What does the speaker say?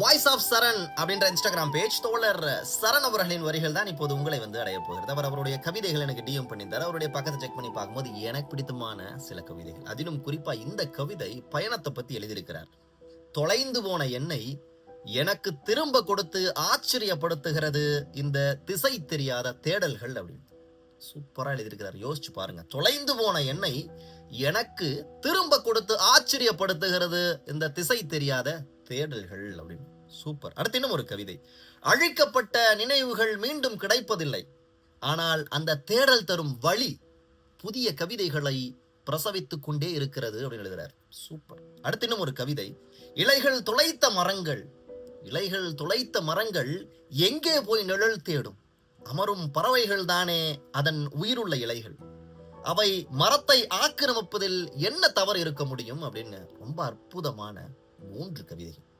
Voice of சரண் அப்படின்ற Instagram page தோழர் சரண் அவர்களின் வரிகள் தான் இப்போது உங்களை வந்து அடைய போகிறது. அவர் அவருடைய கவிதைகள் எனக்கு டிஎம் பண்ணியிருந்தார். அவருடைய பக்கத்தை செக் பண்ணி பார்க்கும்போது எனக்கு பிடித்தமான சில கவிதைகள், அதிலும் குறிப்பா இந்த கவிதை பயணத்தை பத்தி எழுதியிருக்கிறார். தொலைந்து போன என்னை எனக்கு திரும்ப கொடுத்து ஆச்சரியப்படுத்துகிறது இந்த திசை தெரியாத தேடல்கள் அப்படின்னு சூப்பரா எழுதியிருக்கிறார். யோசிச்சு பாருங்க. தொலைந்து போன என்னை எனக்கு திரும்ப கொடுத்து ஆச்சரியப்படுத்துகிறது இந்த திசை தெரியாத தேடல்கள் அப்படின்னு சூப்பர். அடுத்து இன்னும் ஒரு கவிதை. அழிக்கப்பட்ட நினைவுகள் மீண்டும் கிடைப்பதில்லை, ஆனால் அந்த தேடல் தரும் வழி புதிய கவிதைகளை பிரசவித்துக் கொண்டே இருக்கிறது அப்படின்னு எழுதுறார். சூப்பர். அடுத்து இன்னும் ஒரு கவிதை. இலைகள் துளைத்த மரங்கள், இலைகள் துளைத்த மரங்கள் எங்கே போய் நிழல் தேடும்? அமரும் பறவைகள் தானே அதன் உயிருள்ள இலைகள், அவை மரத்தை ஆக்கிரமிப்பதில் என்ன தவறு இருக்க முடியும் அப்படின்னு ரொம்ப அற்புதமான 3 கவிதைகள்.